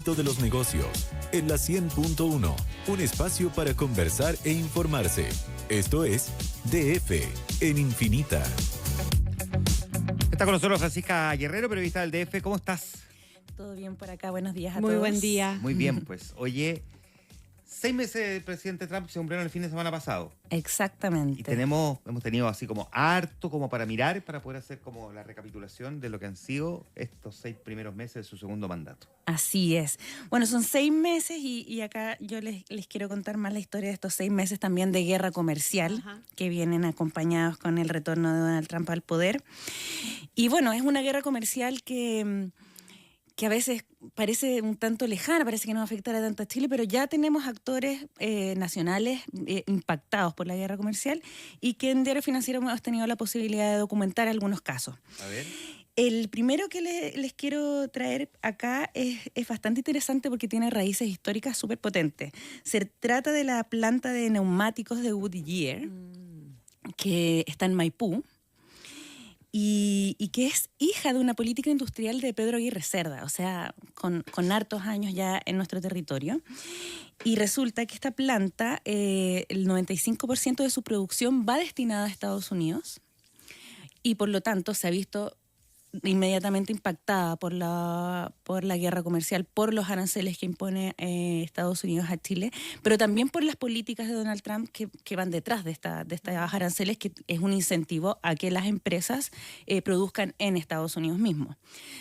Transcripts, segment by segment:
de los negocios, en la 100.1, un espacio para conversar e informarse. Esto es DF en Infinita. Está con nosotros Francisca Guerrero, periodista del DF. ¿Cómo estás? Todo bien por acá, buenos días a Muy todos. buen día. Muy bien, pues. Oye, 6 meses del presidente Trump se cumplieron el fin de semana pasado. Exactamente. Y hemos tenido así como harto como para mirar, para poder hacer como la recapitulación de lo que han sido estos 6 primeros meses de su segundo mandato. Así es. Bueno, son 6 meses y acá yo les quiero contar más la historia de estos 6 meses también de guerra comercial. Ajá. Que vienen acompañados con el retorno de Donald Trump al poder. Y bueno, es una guerra comercial que a veces parece un tanto lejana, parece que no va a afectar a tanto a Chile, pero ya tenemos actores nacionales impactados por la guerra comercial y que en Diario Financiero hemos tenido la posibilidad de documentar algunos casos. A ver. El primero que les quiero traer acá es bastante interesante porque tiene raíces históricas súper potentes. Se trata de la planta de neumáticos de Goodyear, que está en Maipú, y que es hija de una política industrial de Pedro Aguirre Cerda, o sea, con hartos años ya en nuestro territorio. Y resulta que esta planta, el 95% de su producción va destinada a Estados Unidos y por lo tanto se ha visto inmediatamente impactada por la guerra comercial, por los aranceles que impone Estados Unidos a Chile, pero también por las políticas de Donald Trump que van detrás de estas aranceles, que es un incentivo a que las empresas produzcan en Estados Unidos mismo.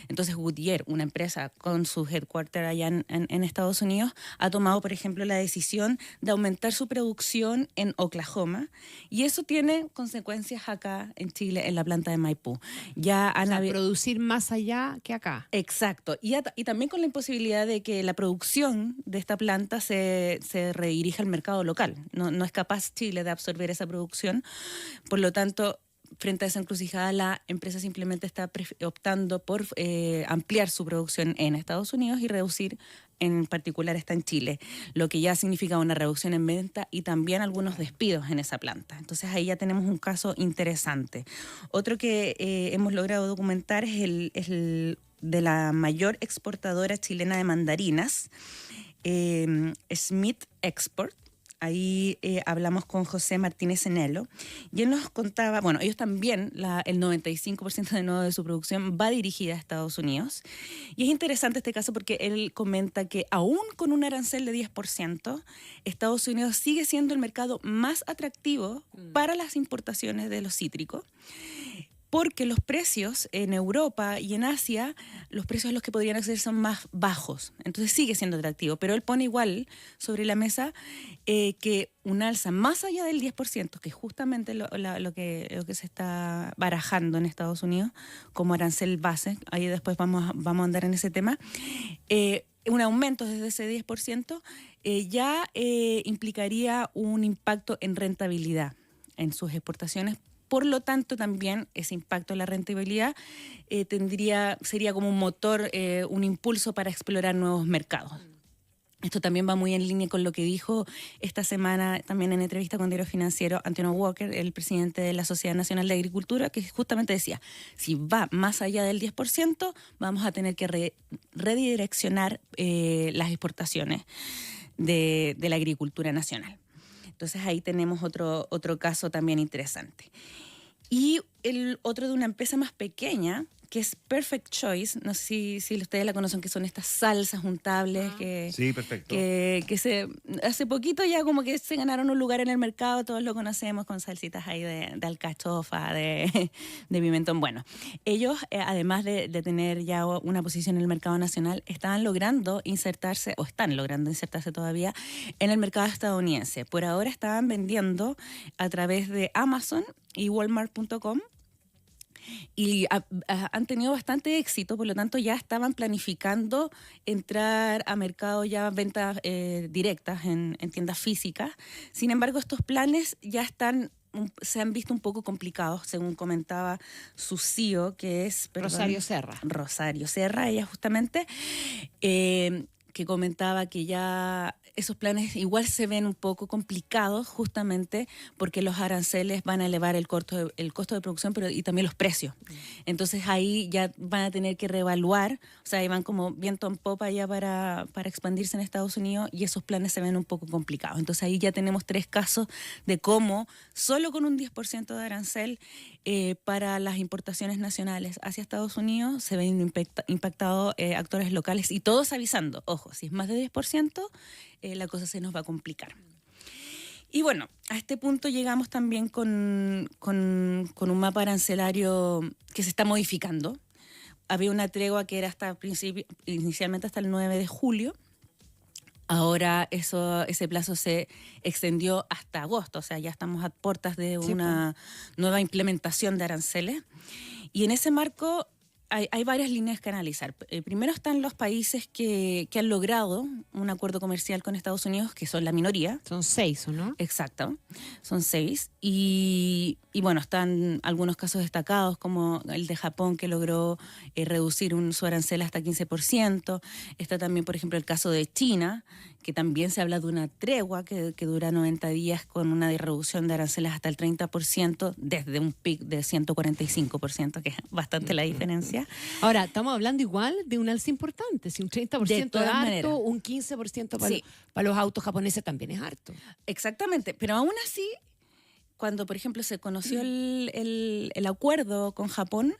Entonces Goodyear, una empresa con su headquarter allá en Estados Unidos, ha tomado, por ejemplo, la decisión de aumentar su producción en Oklahoma, y eso tiene consecuencias acá en Chile, en la planta de Maipú. Ya han producir más allá que acá. Exacto. Y también con la imposibilidad de que la producción de esta planta se redirija al mercado local. No es capaz Chile de absorber esa producción. Por lo tanto, frente a esa encrucijada, la empresa simplemente está optando por ampliar su producción en Estados Unidos y reducir, en particular está en Chile, lo que ya significa una reducción en venta y también algunos despidos en esa planta. Entonces ahí ya tenemos un caso interesante. Otro que hemos logrado documentar es el de la mayor exportadora chilena de mandarinas, Smith Export. Ahí hablamos con José Martínez Enelo y él nos contaba, bueno, ellos también, el 95% de nuevo de su producción va dirigida a Estados Unidos. Y es interesante este caso porque él comenta que aún con un arancel de 10%, Estados Unidos sigue siendo el mercado más atractivo para las importaciones de los cítricos, porque los precios en Europa y en Asia, los precios a los que podrían acceder son más bajos. Entonces sigue siendo atractivo. Pero él pone igual sobre la mesa que un alza más allá del 10%, que es justamente lo que se está barajando en Estados Unidos como arancel base, ahí después vamos a andar en ese tema, un aumento desde ese 10% ya implicaría un impacto en rentabilidad en sus exportaciones. Por lo tanto, también ese impacto en la rentabilidad sería como un motor, un impulso para explorar nuevos mercados. Esto también va muy en línea con lo que dijo esta semana también en entrevista con Diario Financiero Antonio Walker, el presidente de la Sociedad Nacional de Agricultura, que justamente decía, si va más allá del 10%, vamos a tener que redireccionar las exportaciones de la agricultura nacional. Entonces ahí tenemos otro caso también interesante. Y el otro de una empresa más pequeña, que es Perfect Choice, no sé si ustedes la conocen, que son estas salsas untables sí, perfecto. que hace poquito ya como que se ganaron un lugar en el mercado, todos lo conocemos con salsitas ahí de alcachofa, de pimentón. Bueno, ellos además de tener ya una posición en el mercado nacional, están logrando insertarse todavía en el mercado estadounidense. Por ahora estaban vendiendo a través de Amazon y Walmart.com, y han tenido bastante éxito, por lo tanto ya estaban planificando entrar a mercado, ya ventas directas en tiendas físicas. Sin embargo, estos planes ya se han visto un poco complicados, según comentaba su CEO, que es Rosario Serra. Rosario Serra, ella justamente, que comentaba que ya esos planes igual se ven un poco complicados justamente porque los aranceles van a elevar el costo de producción y también los precios. Entonces ahí ya van a tener que reevaluar, o sea, ahí van como viento en popa ya para expandirse en Estados Unidos y esos planes se ven un poco complicados. Entonces ahí ya tenemos 3 casos de cómo solo con un 10% de arancel para las importaciones nacionales hacia Estados Unidos se ven impactados actores locales y todos avisando, ojo, si es más de 10%, la cosa se nos va a complicar. Y bueno, a este punto llegamos también con un mapa arancelario que se está modificando. Había una tregua que era inicialmente hasta el 9 de julio. Ahora ese plazo se extendió hasta agosto, o sea, ya estamos a puertas de una nueva implementación de aranceles. Y en ese marco hay varias líneas que analizar. Primero están los países que han logrado un acuerdo comercial con Estados Unidos, que son la minoría. Son 6, ¿o no? Exacto, son 6. Y bueno, están algunos casos destacados, como el de Japón, que logró reducir su arancel hasta 15%. Está también, por ejemplo, el caso de China, que también se habla de una tregua que dura 90 días con una reducción de aranceles hasta el 30%, desde un pic de 145%, que es bastante la diferencia. Ahora, estamos hablando igual de un alza importante. Si un 30% es harto, maneras. Un 15% para, Sí. para los autos japoneses también es harto. Exactamente, pero aún así, cuando, por ejemplo, se conoció el acuerdo con Japón,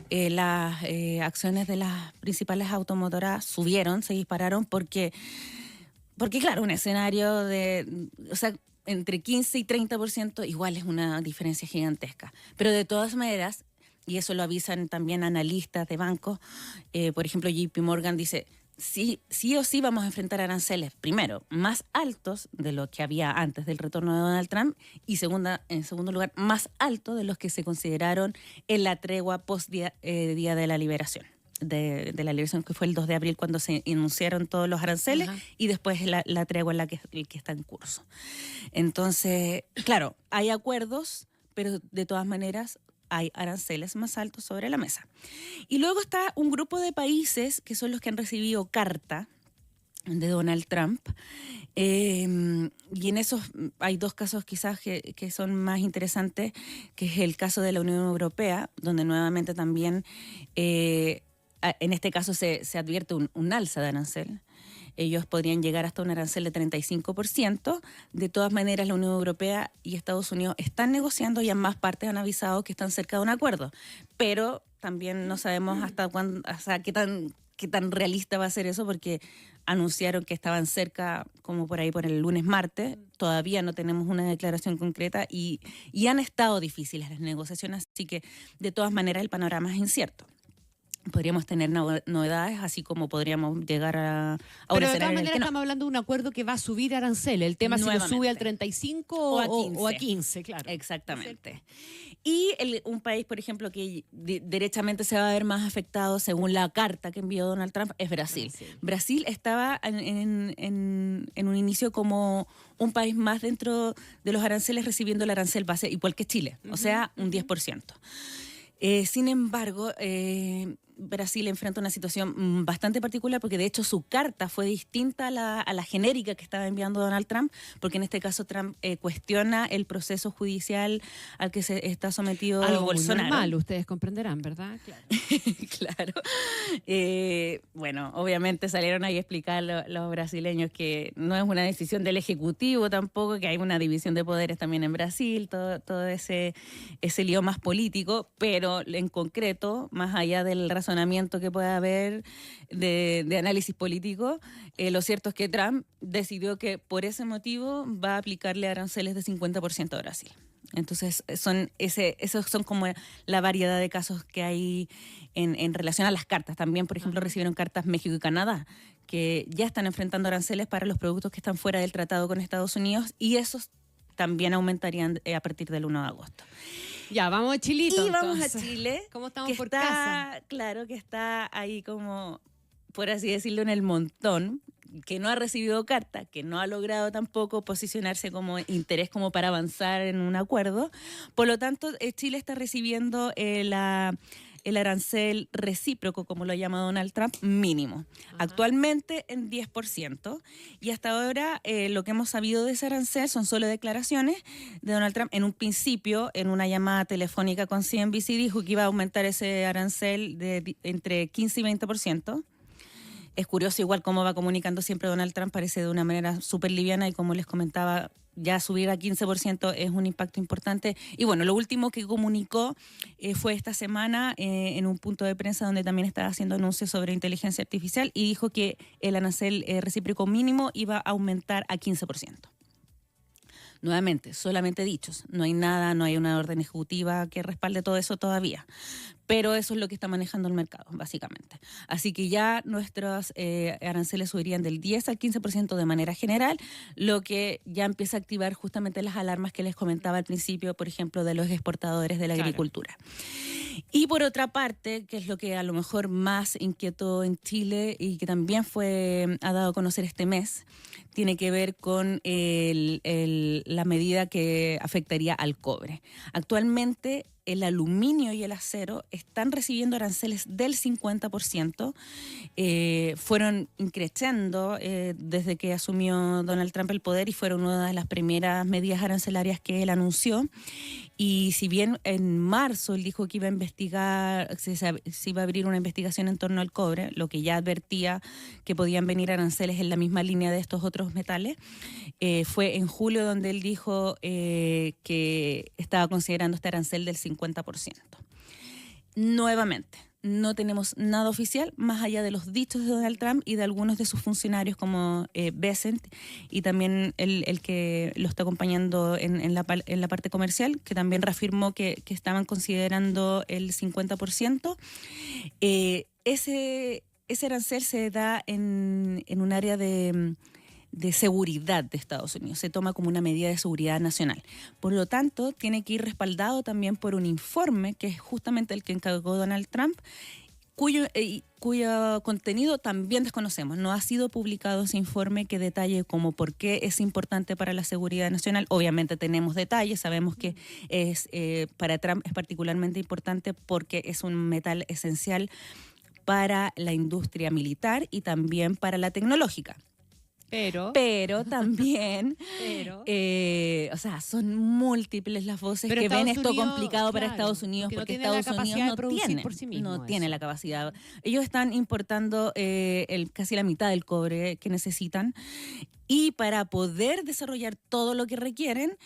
las acciones de las principales automotoras subieron, se dispararon, porque claro, un escenario o sea, entre 15 y 30% igual es una diferencia gigantesca. Pero de todas maneras, y eso lo avisan también analistas de bancos, por ejemplo, JP Morgan dice, sí o sí vamos a enfrentar aranceles, primero, más altos de lo que había antes del retorno de Donald Trump y en segundo lugar, más altos de los que se consideraron en la tregua post-día de la liberación. De la liberación, que fue el 2 de abril cuando se enunciaron todos los aranceles. Ajá. Y después la tregua en la que está en curso. Entonces, claro, hay acuerdos, pero de todas maneras hay aranceles más altos sobre la mesa. Y luego está un grupo de países que son los que han recibido carta de Donald Trump. Y en esos hay 2 casos quizás que son más interesantes, que es el caso de la Unión Europea, donde nuevamente también en este caso se advierte un alza de arancel. Ellos podrían llegar hasta un arancel de 35%. De todas maneras, la Unión Europea y Estados Unidos están negociando y ambas partes han avisado que están cerca de un acuerdo. Pero también no sabemos hasta cuándo, qué tan realista va a ser eso, porque anunciaron que estaban cerca como por ahí por el lunes, martes. Todavía no tenemos una declaración concreta y han estado difíciles las negociaciones, así que de todas maneras el panorama es incierto. Podríamos tener novedades, así como podríamos llegar a pero de todas maneras estamos hablando de un acuerdo que va a subir arancel. El tema si lo sube al 35 o a 15, claro. Exactamente. Y un país, por ejemplo, que derechamente se va a ver más afectado según la carta que envió Donald Trump es Brasil. Brasil estaba en un inicio como un país más dentro de los aranceles, recibiendo el arancel base, igual que Chile, o sea, un 10%. Sin embargo, Brasil enfrenta una situación bastante particular, porque de hecho su carta fue distinta a la genérica que estaba enviando Donald Trump, porque en este caso Trump cuestiona el proceso judicial al que se está sometido algo Bolsonaro. Normal, ustedes comprenderán, ¿verdad? Claro. Claro. Bueno, obviamente salieron ahí a explicar los brasileños que no es una decisión del Ejecutivo tampoco, que hay una división de poderes también en Brasil, todo ese lío más político, pero en concreto, más allá del razonamiento que pueda haber de análisis político, lo cierto es que Trump decidió que por ese motivo va a aplicarle aranceles de 50% a Brasil. Entonces, esos son como la variedad de casos que hay en relación a las cartas. También, por ejemplo, recibieron cartas México y Canadá, que ya están enfrentando aranceles para los productos que están fuera del tratado con Estados Unidos, y esos también aumentarían a partir del 1 de agosto. Ya, vamos a Chilito. Y vamos entonces. a Chile. ¿Cómo estamos por casa? Claro, que está ahí como, por así decirlo, en el montón, que no ha recibido carta, que no ha logrado tampoco posicionarse como interés como para avanzar en un acuerdo. Por lo tanto, Chile está recibiendo el arancel recíproco, como lo llama Donald Trump, mínimo. Actualmente en 10%. Y hasta ahora lo que hemos sabido de ese arancel son solo declaraciones de Donald Trump. En un principio, en una llamada telefónica con CNBC, dijo que iba a aumentar ese arancel de entre 15 y 20%. Es curioso igual cómo va comunicando siempre Donald Trump, parece de una manera súper liviana y como les comentaba, ya subir a 15% es un impacto importante. Y bueno, lo último que comunicó fue esta semana en un punto de prensa donde también estaba haciendo anuncios sobre inteligencia artificial y dijo que el arancel recíproco mínimo iba a aumentar a 15%. Nuevamente, solamente dichos. No hay nada, no hay una orden ejecutiva que respalde todo eso todavía. Pero eso es lo que está manejando el mercado, básicamente. Así que ya nuestros aranceles subirían del 10 al 15% de manera general, lo que ya empieza a activar justamente las alarmas que les comentaba al principio, por ejemplo, de los exportadores de la agricultura. Y por otra parte, que es lo que a lo mejor más inquietó en Chile y que también ha dado a conocer este mes, tiene que ver con la medida que afectaría al cobre. Actualmente el aluminio y el acero están recibiendo aranceles del 50%. Fueron increciendo desde que asumió Donald Trump el poder y fueron una de las primeras medidas arancelarias que él anunció. Y si bien en marzo él dijo que iba a investigar, se iba a abrir una investigación en torno al cobre, lo que ya advertía que podían venir aranceles en la misma línea de estos otros metales, fue en julio donde él dijo que estaba considerando este arancel del 50%. Nuevamente, no tenemos nada oficial más allá de los dichos de Donald Trump y de algunos de sus funcionarios como Bessent y también el que lo está acompañando en la parte comercial, que también reafirmó que estaban considerando el 50%. Ese arancel se da en un área de seguridad de Estados Unidos, se toma como una medida de seguridad nacional. Por lo tanto, tiene que ir respaldado también por un informe, que es justamente el que encargó Donald Trump, cuyo contenido también desconocemos. No ha sido publicado ese informe que detalle como por qué es importante para la seguridad nacional. Obviamente tenemos detalles, sabemos que para Trump es particularmente importante porque es un metal esencial para la industria militar y también para la tecnológica. Pero también, o sea, son múltiples las voces que ven esto complicado para Estados Unidos, porque Estados Unidos no tiene la capacidad. Ellos están importando casi la mitad del cobre que necesitan. Y para poder desarrollar todo lo que requieren,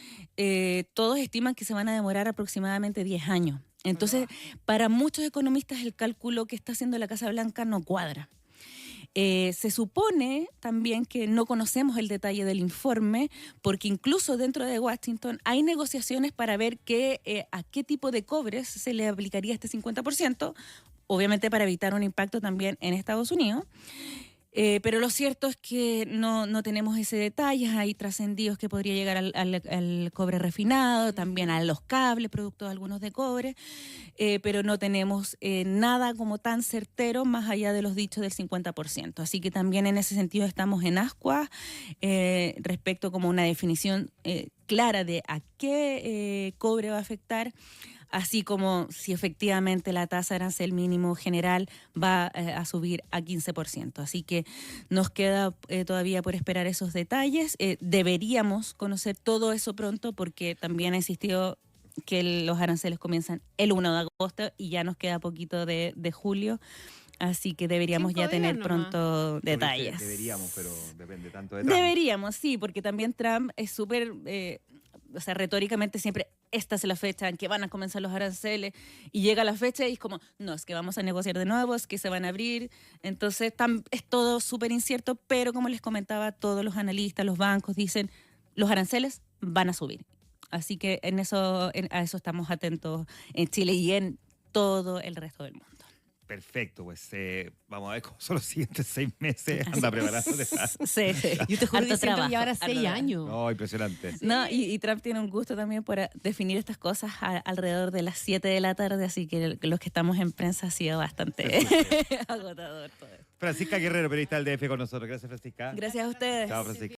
todos estiman que se van a demorar aproximadamente 10 años. Entonces, para muchos economistas el cálculo que está haciendo la Casa Blanca no cuadra. Se supone también que no conocemos el detalle del informe porque incluso dentro de Washington hay negociaciones para ver a qué tipo de cobres se le aplicaría este 50%, obviamente para evitar un impacto también en Estados Unidos. Pero lo cierto es que no tenemos ese detalle. Hay trascendidos que podría llegar al cobre refinado, también a los cables, productos algunos de cobre, pero no tenemos nada como tan certero más allá de los dichos del 50%. Así que también en ese sentido estamos en ascuas respecto como una definición clara de a qué cobre va a afectar, así como si efectivamente la tasa de arancel mínimo general va a subir a 15%. Así que nos queda todavía por esperar esos detalles. Deberíamos conocer todo eso pronto porque también ha insistido que los aranceles comienzan el 1 de agosto y ya nos queda poquito de julio. Así que deberíamos ya tener pronto detalles. Deberíamos, pero depende tanto de Trump. Deberíamos, sí, porque también Trump es súper... o sea, retóricamente siempre esta es la fecha en que van a comenzar los aranceles y llega la fecha y es como, no, es que vamos a negociar de nuevo, es que se van a abrir. Entonces es todo súper incierto, pero como les comentaba, todos los analistas, los bancos dicen, los aranceles van a subir. Así que a eso estamos atentos en Chile y en todo el resto del mundo. Perfecto, pues vamos a ver cómo son los siguientes 6 meses. Anda preparándote. Sí. Yo te juro que siento que ahora 6 años. No, impresionante. Sí. No, y Trump tiene un gusto también por definir estas cosas alrededor de las 7 de la tarde, así que los que estamos en prensa ha sido bastante agotador todo esto. Francisca Guerrero, periodista del DF con nosotros. Gracias, Francisca. Gracias a ustedes. Chao, Francisca.